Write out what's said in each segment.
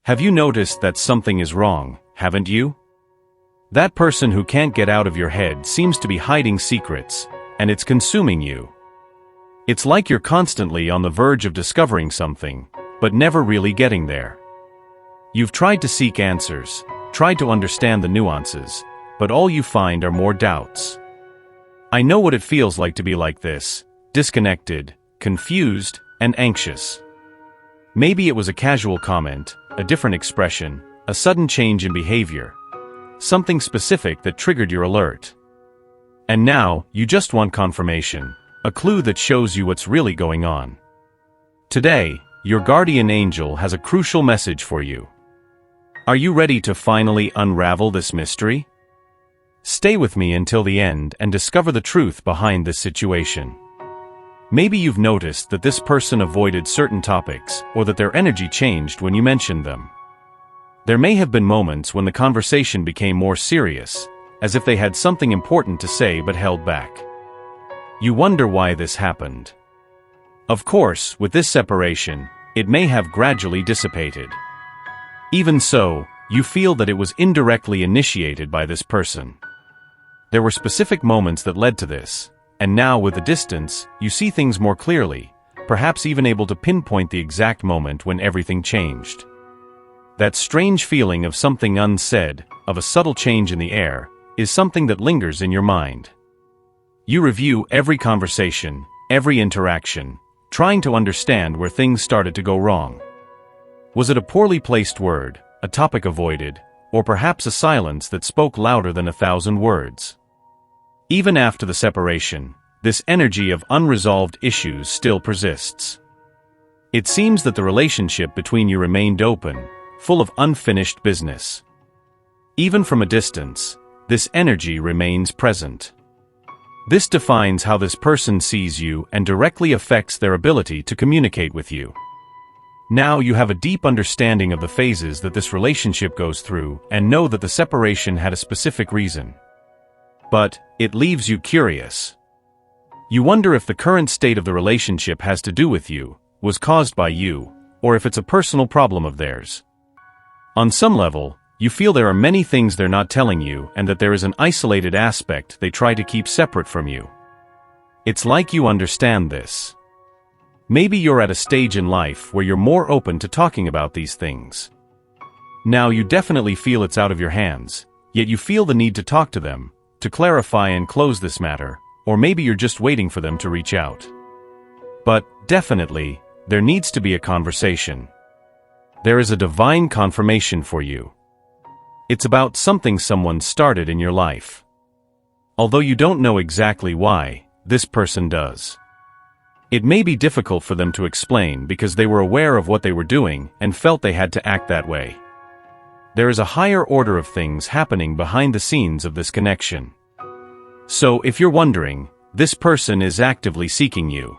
Have you noticed that something is wrong, haven't you? That person who can't get out of your head seems to be hiding secrets, and it's consuming you. It's like you're constantly on the verge of discovering something, but never really getting there. You've tried to seek answers, tried to understand the nuances, but all you find are more doubts. I know what it feels like to be like this, disconnected, confused, and anxious. Maybe it was a casual comment, a different expression, a sudden change in behavior, something specific that triggered your alert. And now, you just want confirmation, a clue that shows you what's really going on. Today, your guardian angel has a crucial message for you. Are you ready to finally unravel this mystery? Stay with me until the end and discover the truth behind this situation. Maybe you've noticed that this person avoided certain topics, or that their energy changed when you mentioned them. There may have been moments when the conversation became more serious, as if they had something important to say but held back. You wonder why this happened. Of course, with this separation, it may have gradually dissipated. Even so, you feel that it was indirectly initiated by this person. There were specific moments that led to this, and now with the distance, you see things more clearly, perhaps even able to pinpoint the exact moment when everything changed. That strange feeling of something unsaid, of a subtle change in the air, is something that lingers in your mind. You review every conversation, every interaction, trying to understand where things started to go wrong. Was it a poorly placed word, a topic avoided, or perhaps a silence that spoke louder than 1,000 words? Even after the separation, this energy of unresolved issues still persists. It seems that the relationship between you remained open, full of unfinished business. Even from a distance, this energy remains present. This defines how this person sees you and directly affects their ability to communicate with you. Now you have a deep understanding of the phases that this relationship goes through and know that the separation had a specific reason. But it leaves you curious. You wonder if the current state of the relationship has to do with you, was caused by you, or if it's a personal problem of theirs. On some level, you feel there are many things they're not telling you and that there is an isolated aspect they try to keep separate from you. It's like you understand this. Maybe you're at a stage in life where you're more open to talking about these things. Now you definitely feel it's out of your hands, yet you feel the need to talk to them, to clarify and close this matter, or maybe you're just waiting for them to reach out. But, definitely, there needs to be a conversation. There is a divine confirmation for you. It's about something someone started in your life. Although you don't know exactly why, this person does. It may be difficult for them to explain because they were aware of what they were doing and felt they had to act that way. There is a higher order of things happening behind the scenes of this connection. So, if you're wondering, this person is actively seeking you.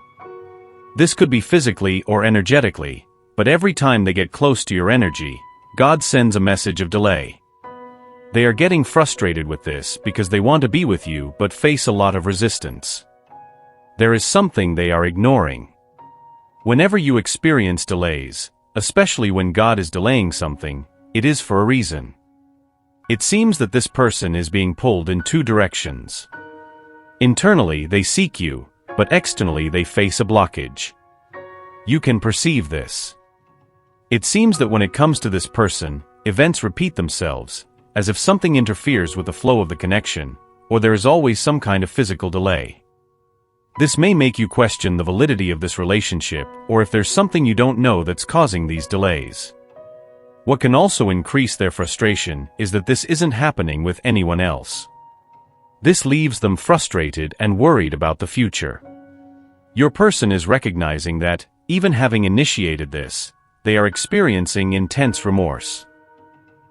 This could be physically or energetically, but every time they get close to your energy, God sends a message of delay. They are getting frustrated with this because they want to be with you but face a lot of resistance. There is something they are ignoring. Whenever you experience delays, especially when God is delaying something, it is for a reason. It seems that this person is being pulled in two directions. Internally, they seek you, but externally they face a blockage. You can perceive this. It seems that when it comes to this person, events repeat themselves, as if something interferes with the flow of the connection, or there is always some kind of physical delay. This may make you question the validity of this relationship, or if there's something you don't know that's causing these delays. What can also increase their frustration is that this isn't happening with anyone else. This leaves them frustrated and worried about the future. Your person is recognizing that, even having initiated this, they are experiencing intense remorse.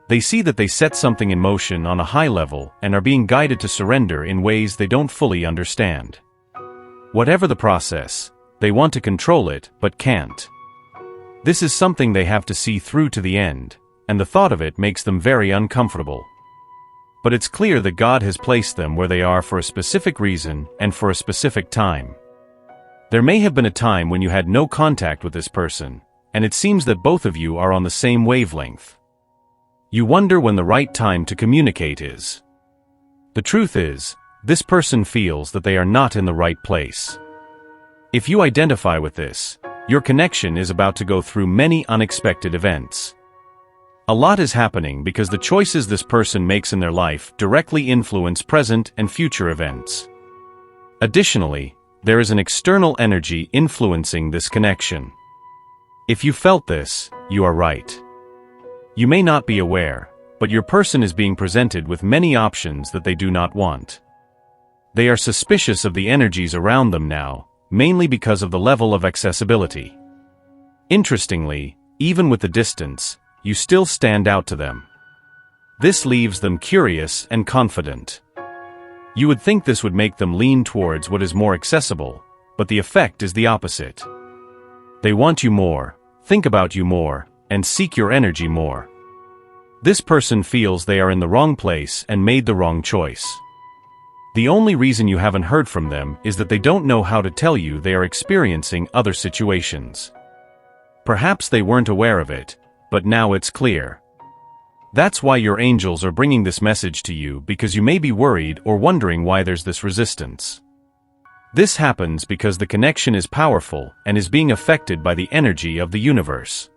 They see that they set something in motion on a high level and are being guided to surrender in ways they don't fully understand. Whatever the process, they want to control it but can't. This is something they have to see through to the end, and the thought of it makes them very uncomfortable. But it's clear that God has placed them where they are for a specific reason and for a specific time. There may have been a time when you had no contact with this person, and it seems that both of you are on the same wavelength. You wonder when the right time to communicate is. The truth is, this person feels that they are not in the right place. If you identify with this, your connection is about to go through many unexpected events. A lot is happening because the choices this person makes in their life directly influence present and future events. Additionally, there is an external energy influencing this connection. If you felt this, you are right. You may not be aware, but your person is being presented with many options that they do not want. They are suspicious of the energies around them now, mainly because of the level of accessibility. Interestingly, even with the distance, you still stand out to them. This leaves them curious and confident. You would think this would make them lean towards what is more accessible, but the effect is the opposite. They want you more, think about you more, and seek your energy more. This person feels they are in the wrong place and made the wrong choice. The only reason you haven't heard from them is that they don't know how to tell you they are experiencing other situations. Perhaps they weren't aware of it, but now it's clear. That's why your angels are bringing this message to you, because you may be worried or wondering why there's this resistance. This happens because the connection is powerful and is being affected by the energy of the universe.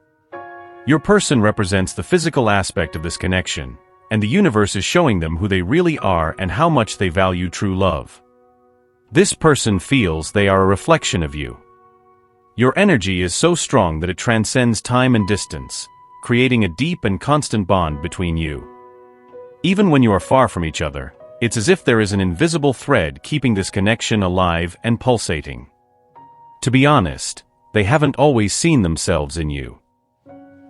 Your person represents the physical aspect of this connection, and the universe is showing them who they really are and how much they value true love. This person feels they are a reflection of you. Your energy is so strong that it transcends time and distance, creating a deep and constant bond between you. Even when you are far from each other, it's as if there is an invisible thread keeping this connection alive and pulsating. To be honest, they haven't always seen themselves in you.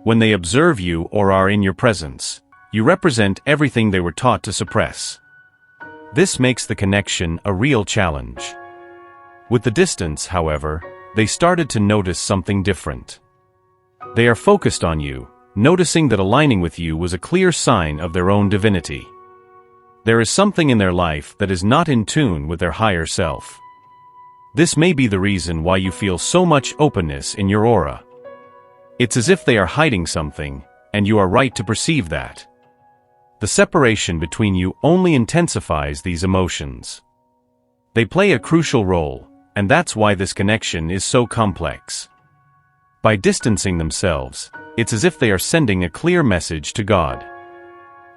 When they observe you or are in your presence, you represent everything they were taught to suppress. This makes the connection a real challenge. With the distance, however, they started to notice something different. They are focused on you, noticing that aligning with you was a clear sign of their own divinity. There is something in their life that is not in tune with their higher self. This may be the reason why you feel so much openness in your aura. It's as if they are hiding something, and you are right to perceive that. The separation between you only intensifies these emotions. They play a crucial role, and that's why this connection is so complex. By distancing themselves, it's as if they are sending a clear message to God.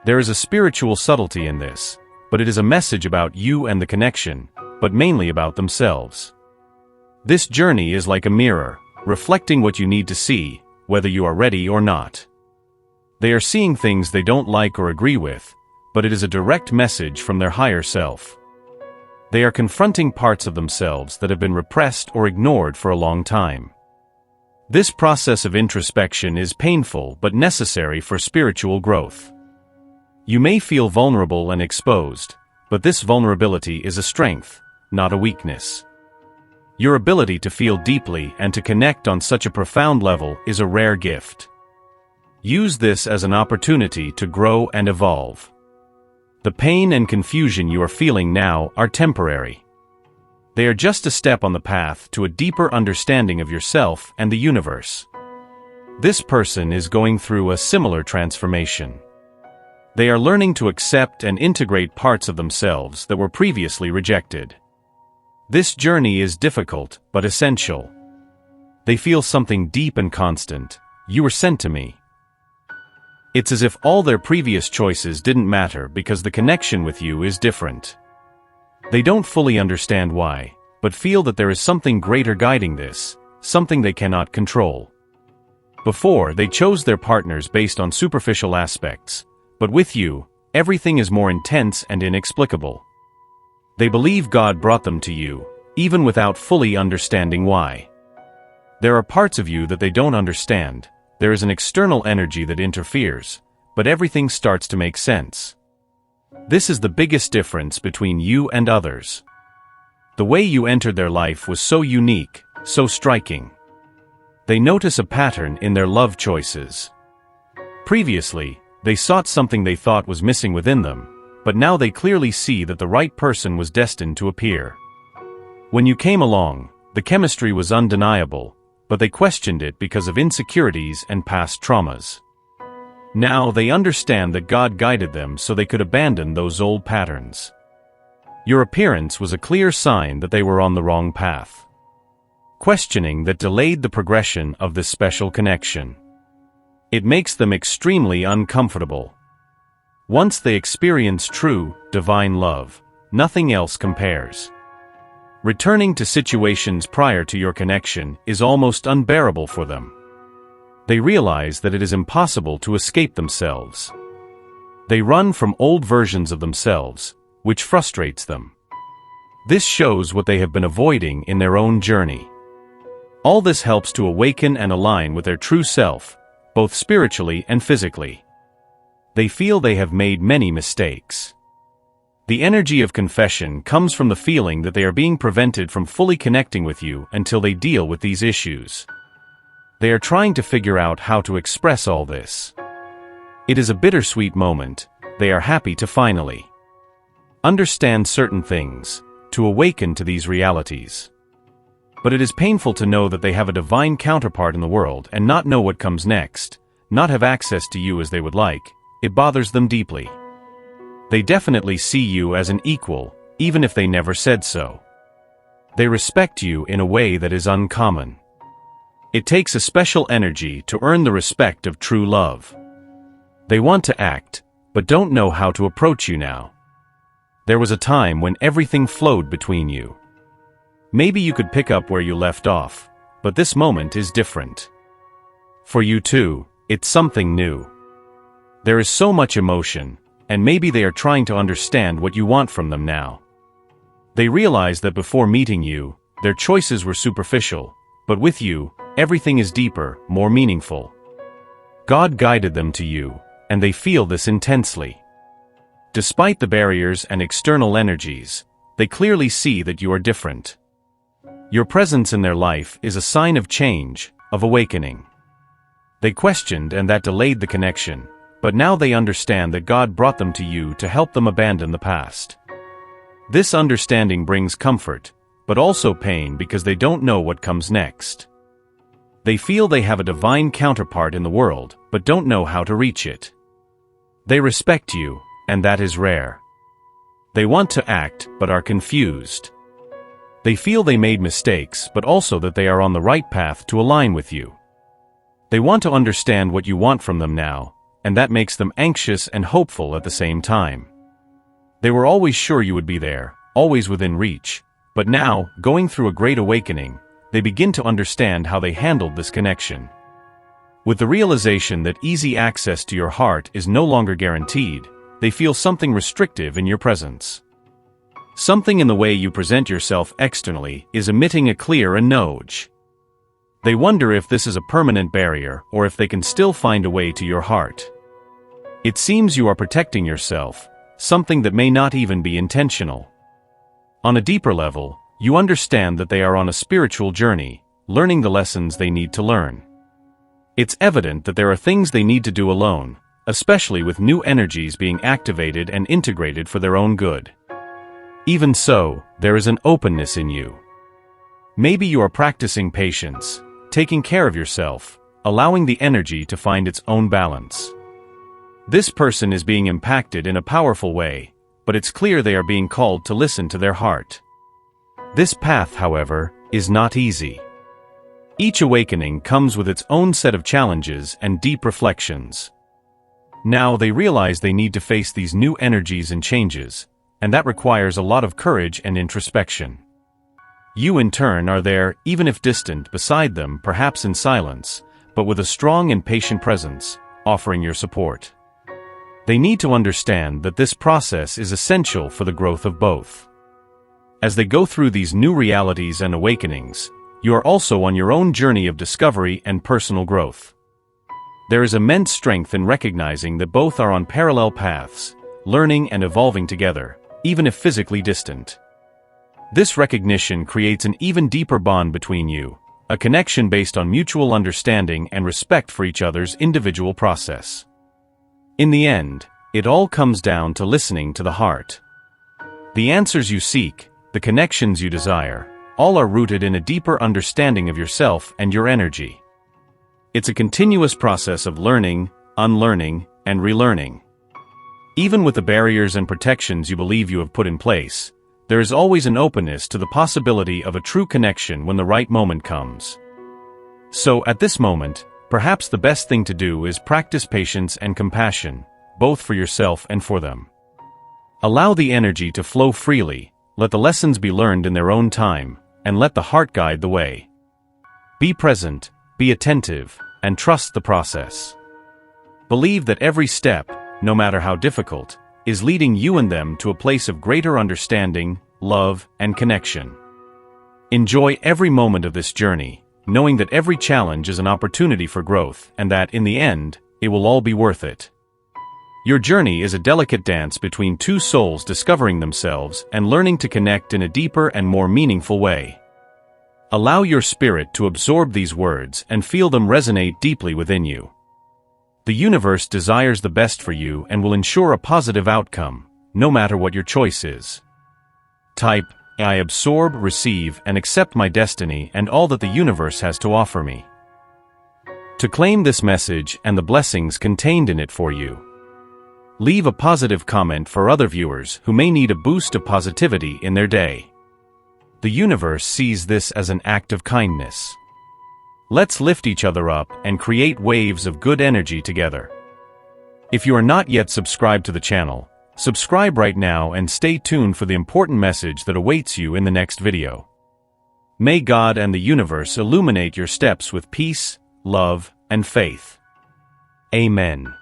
There is a spiritual subtlety in this, but it is a message about you and the connection, but mainly about themselves. This journey is like a mirror, reflecting what you need to see, whether you are ready or not. They are seeing things they don't like or agree with, but it is a direct message from their higher self. They are confronting parts of themselves that have been repressed or ignored for a long time. This process of introspection is painful but necessary for spiritual growth. You may feel vulnerable and exposed, but this vulnerability is a strength, not a weakness. Your ability to feel deeply and to connect on such a profound level is a rare gift. Use this as an opportunity to grow and evolve. The pain and confusion you are feeling now are temporary. They are just a step on the path to a deeper understanding of yourself and the universe. This person is going through a similar transformation. They are learning to accept and integrate parts of themselves that were previously rejected. This journey is difficult but essential. They feel something deep and constant. You were sent to me. It's as if all their previous choices didn't matter because the connection with you is different. They don't fully understand why, but feel that there is something greater guiding this, something they cannot control. Before, they chose their partners based on superficial aspects, but with you, everything is more intense and inexplicable. They believe God brought them to you, even without fully understanding why. There are parts of you that they don't understand. There is an external energy that interferes, but everything starts to make sense. This is the biggest difference between you and others. The way you entered their life was so unique, so striking. They notice a pattern in their love choices. Previously, they sought something they thought was missing within them, but now they clearly see that the right person was destined to appear. When you came along, the chemistry was undeniable, but they questioned it because of insecurities and past traumas. Now they understand that God guided them so they could abandon those old patterns. Your appearance was a clear sign that they were on the wrong path. Questioning that delayed the progression of this special connection. It makes them extremely uncomfortable. Once they experience true, divine love, nothing else compares. Returning to situations prior to your connection is almost unbearable for them. They realize that it is impossible to escape themselves. They run from old versions of themselves, which frustrates them. This shows what they have been avoiding in their own journey. All this helps to awaken and align with their true self, both spiritually and physically. They feel they have made many mistakes. The energy of confession comes from the feeling that they are being prevented from fully connecting with you until they deal with these issues. They are trying to figure out how to express all this. It is a bittersweet moment. They are happy to finally understand certain things, to awaken to these realities. But it is painful to know that they have a divine counterpart in the world and not know what comes next, not have access to you as they would like. It bothers them deeply. They definitely see you as an equal, even if they never said so. They respect you in a way that is uncommon. It takes a special energy to earn the respect of true love. They want to act, but don't know how to approach you now. There was a time when everything flowed between you. Maybe you could pick up where you left off, but this moment is different. For you too, it's something new. There is so much emotion, and maybe they are trying to understand what you want from them now. They realize that before meeting you, their choices were superficial, but with you, everything is deeper, more meaningful. God guided them to you, and they feel this intensely. Despite the barriers and external energies, they clearly see that you are different. Your presence in their life is a sign of change, of awakening. They questioned and that delayed the connection, but now they understand that God brought them to you to help them abandon the past. This understanding brings comfort, but also pain because they don't know what comes next. They feel they have a divine counterpart in the world, but don't know how to reach it. They respect you, and that is rare. They want to act, but are confused. They feel they made mistakes, but also that they are on the right path to align with you. They want to understand what you want from them now, and that makes them anxious and hopeful at the same time. They were always sure you would be there, always within reach, but now, going through a great awakening, they begin to understand how they handled this connection. With the realization that easy access to your heart is no longer guaranteed, they feel something restrictive in your presence. Something in the way you present yourself externally is emitting a clear nudge. They wonder if this is a permanent barrier or if they can still find a way to your heart. It seems you are protecting yourself, something that may not even be intentional. On a deeper level, you understand that they are on a spiritual journey, learning the lessons they need to learn. It's evident that there are things they need to do alone, especially with new energies being activated and integrated for their own good. Even so, there is an openness in you. Maybe you are practicing patience, taking care of yourself, allowing the energy to find its own balance. This person is being impacted in a powerful way, but it's clear they are being called to listen to their heart. This path, however, is not easy. Each awakening comes with its own set of challenges and deep reflections. Now they realize they need to face these new energies and changes, and that requires a lot of courage and introspection. You in turn are there, even if distant, beside them, perhaps in silence, but with a strong and patient presence, offering your support. They need to understand that this process is essential for the growth of both. As they go through these new realities and awakenings, you are also on your own journey of discovery and personal growth. There is immense strength in recognizing that both are on parallel paths, learning and evolving together, even if physically distant. This recognition creates an even deeper bond between you, a connection based on mutual understanding and respect for each other's individual process. In the end, it all comes down to listening to the heart. The answers you seek, the connections you desire, all are rooted in a deeper understanding of yourself and your energy. It's a continuous process of learning, unlearning, and relearning. Even with the barriers and protections you believe you have put in place, there is always an openness to the possibility of a true connection when the right moment comes. So, at this moment, perhaps the best thing to do is practice patience and compassion, both for yourself and for them. Allow the energy to flow freely, let the lessons be learned in their own time, and let the heart guide the way. Be present, be attentive, and trust the process. Believe that every step, no matter how difficult, is leading you and them to a place of greater understanding, love, and connection. Enjoy every moment of this journey, knowing that every challenge is an opportunity for growth and that, in the end, it will all be worth it. Your journey is a delicate dance between two souls discovering themselves and learning to connect in a deeper and more meaningful way. Allow your spirit to absorb these words and feel them resonate deeply within you. The universe desires the best for you and will ensure a positive outcome, no matter what your choice is. Type, I absorb, receive, and accept my destiny and all that the universe has to offer me. To claim this message and the blessings contained in it for you, leave a positive comment for other viewers who may need a boost of positivity in their day. The universe sees this as an act of kindness. Let's lift each other up and create waves of good energy together. If you are not yet subscribed to the channel, subscribe right now and stay tuned for the important message that awaits you in the next video. May God and the universe illuminate your steps with peace, love, and faith. Amen.